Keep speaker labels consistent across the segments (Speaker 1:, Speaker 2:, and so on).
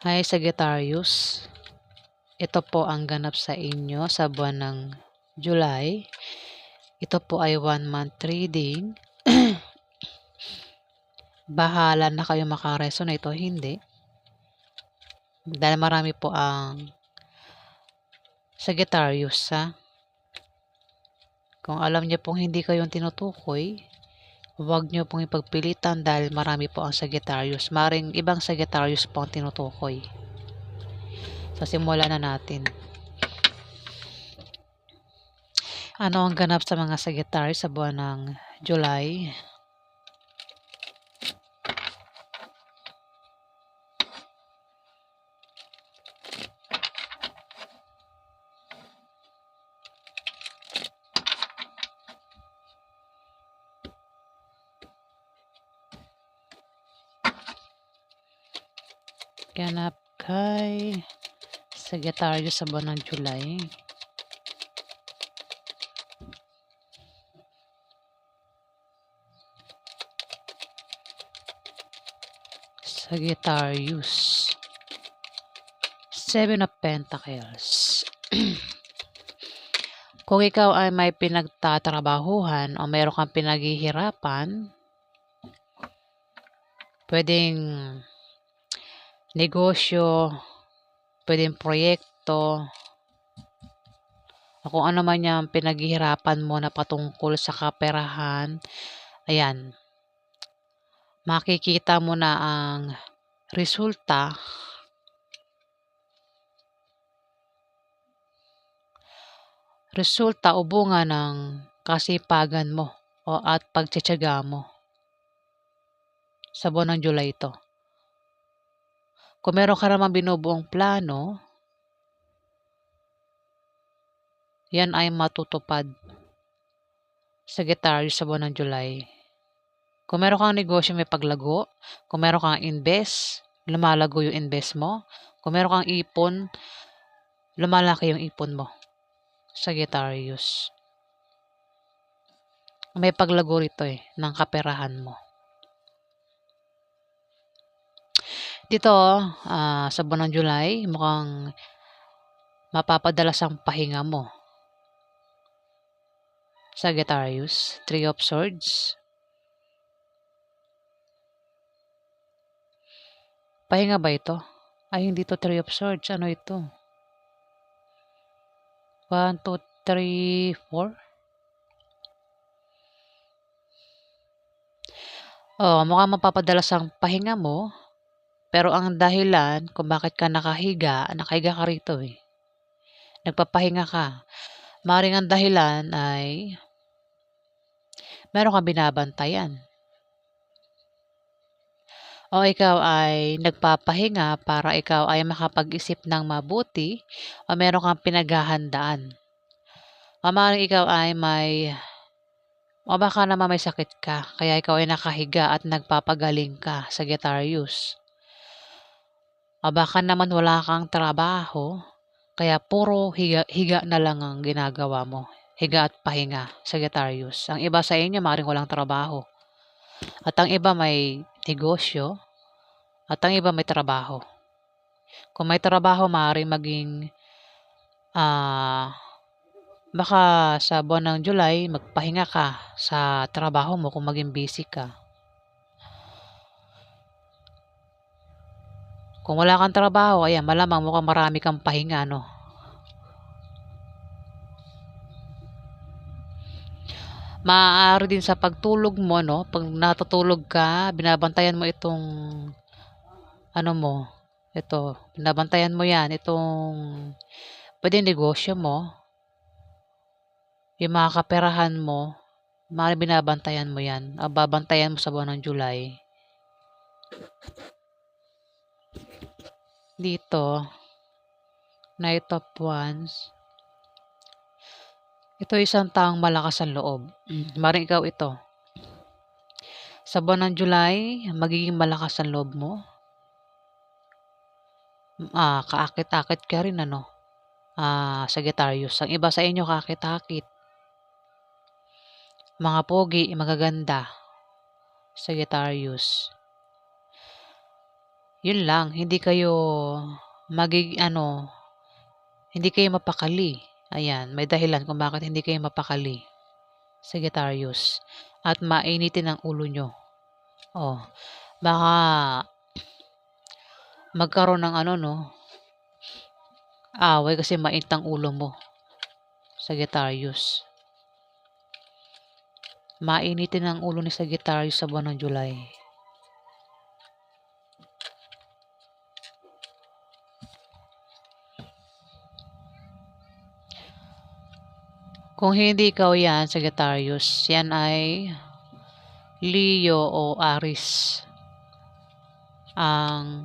Speaker 1: Hi Sagittarius, ito po ang ganap sa inyo sa buwan ng July. Ito po ay 1 month reading. Bahala na kayo makaresonate o hindi. Dahil marami po ang Sagittarius ha. Kung alam niyo pong hindi kayong tinutukoy, huwag niyo pong ipagpilitan dahil marami po ang Sagittarius. Maring ibang Sagittarius po ang tinutukoy. So simulan na natin. Ano ang ganap sa mga Sagittarius sa buwan ng July? Ganap kay Sagittarius sa buwan ng July. Sagittarius. 7 of Pentacles. Kung ikaw ay may pinagtatrabahuhan o mayroon kang pinaghihirapan, pwedeng negosyo, pwedeng proyekto, o kung ano man yung pinaghihirapan mo na patungkol sa kaperahan, ayan, makikita mo na ang resulta o bunga ng kasipagan mo o at pagtitiyaga mo sa buwan ng July ito. Kung meron ka naman binubuong plano, yan ay matutupad, Sagittarius, sa buwan ng July. Kung meron kang negosyo, may paglago. Kung meron kang invest, lumalago yung invest mo. Kung meron kang ipon, lumalaki yung ipon mo, Sagittarius. May paglago rito ng kaperahan mo. Dito, sa buwan ng July, mukhang mapapadalas ang pahinga mo, Sagittarius. 3 of Swords. Pahinga ba ito? Ay, hindi to 3 of Swords. Ano ito? 1, 2, 3, 4. Mukhang mapapadalas ang pahinga mo. Pero ang dahilan kung bakit ka nakahiga ka rito nagpapahinga ka. Maring ang dahilan ay meron kang binabantayan. O ikaw ay nagpapahinga para ikaw ay makapag-isip ng mabuti o meron kang pinaghahandaan. O maring ikaw ay o baka naman may sakit ka, kaya ikaw ay nakahiga at nagpapagaling ka, Sagittarius. O baka naman wala kang trabaho, kaya puro higa na lang ang ginagawa mo. Higa at pahinga, Sagittarius. Ang iba sa inyo maring walang trabaho. At ang iba may negosyo. At ang iba may trabaho. Kung may trabaho, maaaring maging baka sa buwan ng July, magpahinga ka sa trabaho mo kung maging busy ka. Kung wala kang trabaho, ayan, malamang mukhang marami kang pahinga, no? Maaari din sa pagtulog mo, no? Pag natutulog ka, binabantayan mo itong, binabantayan mo yan, itong, pwede negosyo mo, yung mga kaperahan mo, maaari binabantayan mo yan, o babantayan mo sa buwan ng July. Dito, Knight of Wands. Ito isang taong malakas ang loob. Maring ikaw ito. Sa buwan ng July, magiging malakas ang loob mo. Kaakit-akit ka rin, Sagittarius. Ang iba sa inyo kaakit-akit. Mga pogi, magaganda, Sagittarius. Yun lang, hindi kayo hindi kayo mapakali. Ayan, may dahilan kung bakit hindi kayo mapakali, Sagittarius. At mainitin ang ulo nyo. Oh, baka magkaroon ng away kasi mainit ang ulo mo, Sagittarius. Mainitin ang ulo ni Sagittarius sa buwan ng July. Kung hindi ikaw yan, Sagittarius, yan ay Leo o Aries. Ang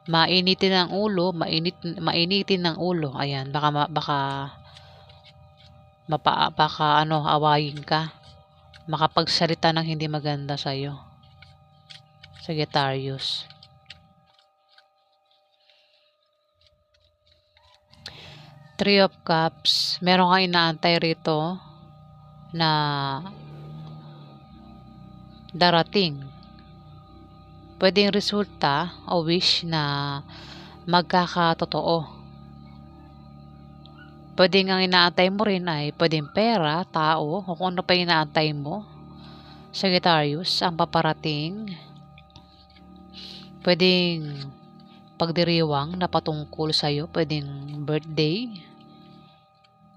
Speaker 1: mainitin ang ulo, mainitin ng ulo. Ayan, baka awayin ka. Makapagsalita ng hindi maganda sa iyo, Sagittarius. Three of Cups, meron kang inaantay rito na darating. Pwedeng resulta o wish na magkakatotoo. Pwedeng ang inaantay mo rin ay pwedeng pera, tao, o kung ano pa inaantay mo, Sagittarius, ang paparating. Pwedeng pagdiriwang na patungkol sa'yo, pwedeng birthday,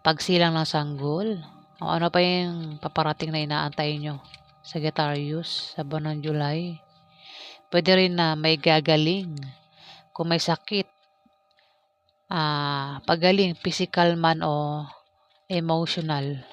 Speaker 1: pagsilang ng sanggol, o ano pa yung paparating na inaantay nyo, Sagittarius, sa buwan ng July. Pwede rin na may gagaling, kung may sakit, pagaling, physical man o emotional,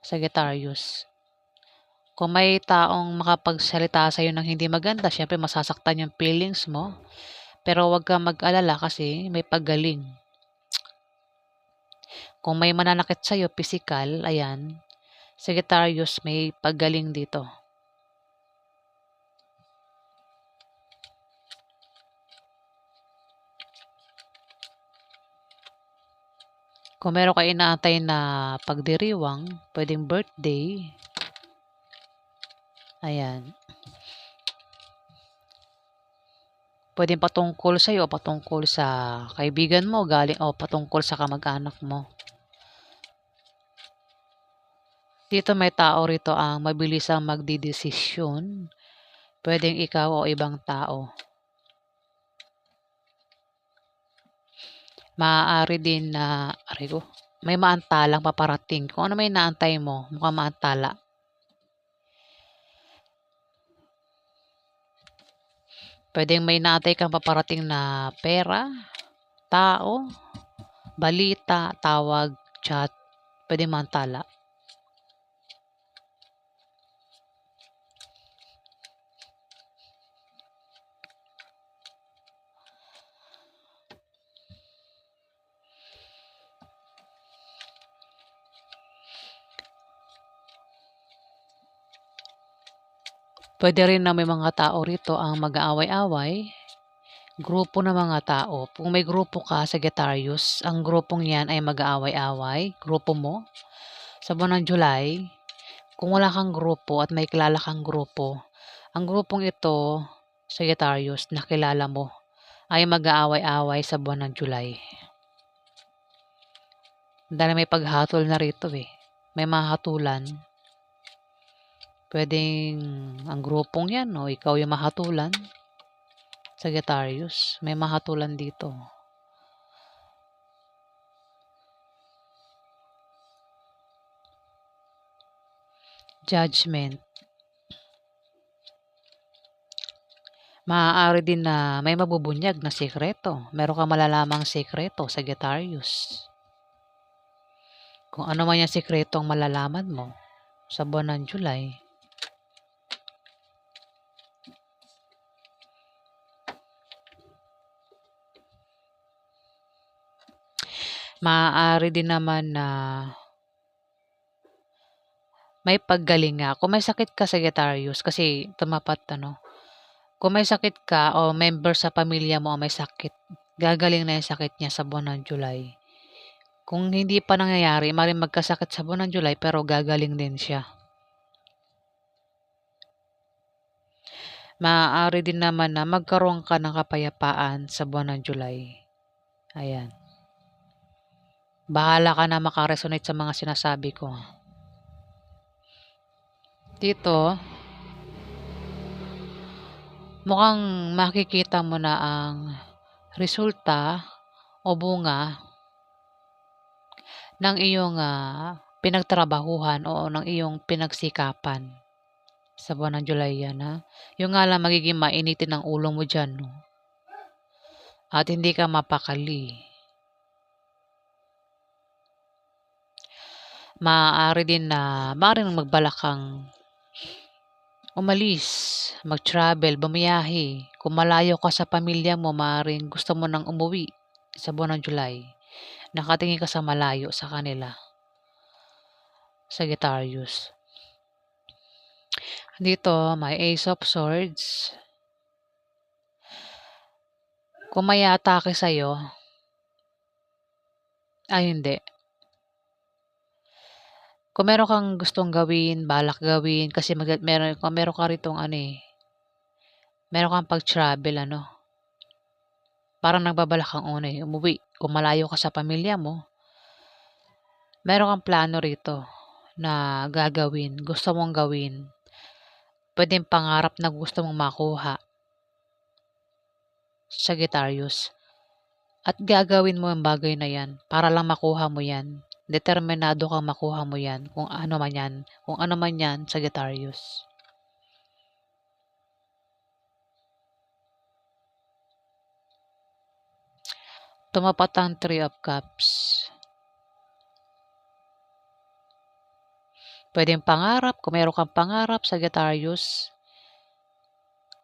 Speaker 1: Sagittarius. Kung may taong makapagsalita sa'yo ng hindi maganda, syempre masasaktan yung feelings mo. Pero huwag kang mag-alala kasi may paggaling. Kung may mananakit sa'yo, physical, ayan, Sagittarius, may paggaling dito. Kung meron kayo inaantay na pagdiriwang, pwedeng birthday, ayan, pwedeng patungkol sa iyo o patungkol sa kaibigan mo, o patungkol sa kamag-anak mo. Dito may tao rito ang mabilis ang magdidesisyon. Pwedeng ikaw o ibang tao. Maaari din na, may maantalang paparating. Kung ano may inaantay mo, mukhang maantala. Pwedeng may inaantay kang paparating na pera, tao, balita, tawag, chat. Pwedeng maantala. Pwede rin na may mga tao rito ang mag-aaway-away. Grupo ng mga tao. Kung may grupo ka, Sagittarius, ang grupong yan ay mag-aaway-away. Grupo mo. Sa buwan ng July, kung wala kang grupo at may kilala kang grupo, ang grupong ito, Sagittarius, na kilala mo, ay mag-aaway-away sa buwan ng July. Dahil may paghatol na rito eh. May mahatulan. Pwedeng ang grupong yan o ikaw yung mahatulan, Sagittarius. May mahatulan dito. Judgment. Maaari din na may mabubunyag na sekreto. Meron kang malalamang sekreto, Sagittarius. Kung ano man yung sekreto ang malalaman mo sa buwan ng July. Maaari din naman na may paggaling nga. Kung may sakit ka, Sagittarius, kasi tumapat kung may sakit ka o member sa pamilya mo may sakit, gagaling na yung sakit niya sa buwan ng July. Kung hindi pa nangyayari, maaaring magkasakit sa buwan ng July pero gagaling din siya. Maaari din naman na magkaroon ka ng kapayapaan sa buwan ng July. Ayan. Bahala ka na makaresonate sa mga sinasabi ko. Dito, mukhang makikita mo na ang resulta o bunga ng iyong pinagtrabahuhan o ng iyong pinagsikapan. Sa buwan ng July yan, ha? Yung nga lang magiging mainitin ang ulo mo dyan, no? At hindi ka mapakali. Maaari din na maaaring magbalak kang umalis, mag-travel, bumiyahe. Kung malayo ka sa pamilya mo, maaaring gusto mo nang umuwi sa buwan ng July. Nakatingin ka sa malayo sa kanila. Sagittarius. Dito, may Ace of Swords. Kung may atake sa'yo, hindi. Kung meron kang gustong gawin, balak gawin, kasi meron ka ritong meron kang pag-travel, parang nagbabalak kang umuwi. Kung malayo ka sa pamilya mo, meron kang plano rito na gagawin, gusto mong gawin. Pwedeng pangarap na gusto mong makuha, Sagittarius. At gagawin mo ang bagay na yan para lang makuha mo yan. Determinado kang makuha mo yan, kung ano man yan. Kung ano man yan, Sagittarius. Tumapat ang Three of Cups. Pwedeng pangarap, kung meron kang pangarap, Sagittarius,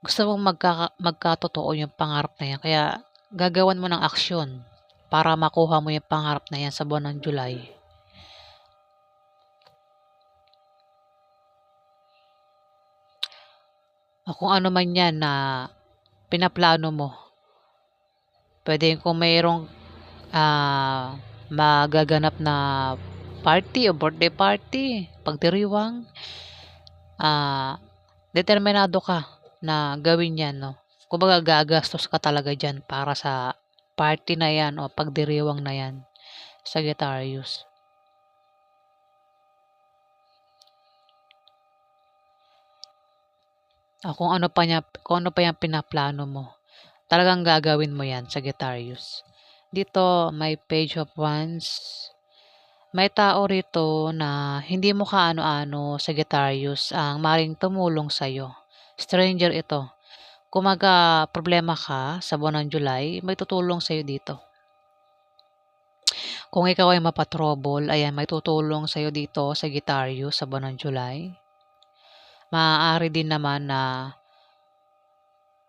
Speaker 1: gusto mong magkatotoo yung pangarap na yan. Kaya gagawan mo ng aksyon para makuha mo yung pangarap na yan sa buwan ng July. O kung ano man yan na pinaplano mo. Pwedeng kung mayroong magaganap na party o birthday party, pagdiriwang, determinado ka na gawin yan, no? Kumbaga gagastos ka talaga dyan para sa party na yan o pagdiriwang na yan, Sagittarius. Kung ano pa yung pinaplano mo, talagang gagawin mo yan, Sagittarius. Dito, may Page of Wands. May tao rito na hindi mo kaano-ano, Sagittarius, ang maring tumulong sa'yo. Stranger ito. Kung problema ka sa buwan ng July, may tutulong sa'yo dito. Kung ikaw ay mapatrobol, ayan, may tutulong sa'yo dito, Sagittarius, sa buwan ng July. Maaari din naman na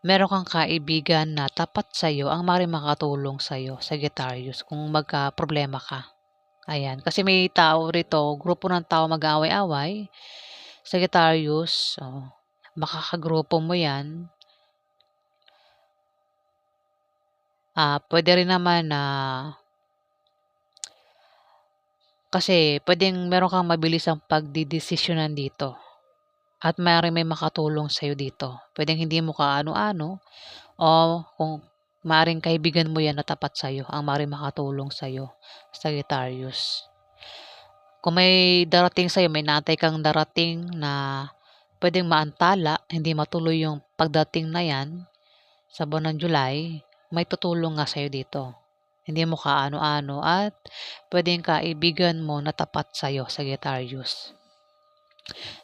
Speaker 1: meron kang kaibigan na tapat sa'yo ang maring makatulong sa'yo, Sagittarius, kung problema ka. Ayan, kasi may tao rito, grupo ng tao mag-aaway-away, Sagittarius, makakagrupo mo yan. Pwede rin naman na kasi pwedeng meron kang mabilisang pagdidesisyonan dito. At may makatulong sa'yo dito. Pwedeng hindi mo kaano-ano o kung maaaring kaibigan mo yan na tapat sa'yo, ang maaaring makatulong sa'yo, Sagittarius. Kung may darating sa'yo, may natay kang darating na pwedeng maantala, hindi matuloy yung pagdating na yan sa buwan ng July, may tutulong nga sa'yo dito. Hindi mo kaano-ano at pwedeng kaibigan mo na tapat sa'yo, Sagittarius.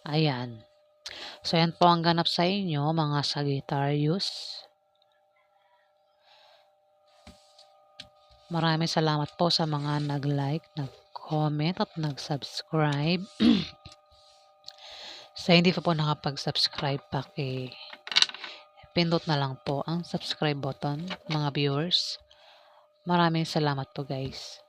Speaker 1: Ayan. So, yan po ang ganap sa inyo, mga Sagittarius. Maraming salamat po sa mga nag-like, nag-comment at nag-subscribe. Sa hindi pa po nakapag-subscribe, pindot na lang po ang subscribe button, mga viewers. Maraming salamat po, guys.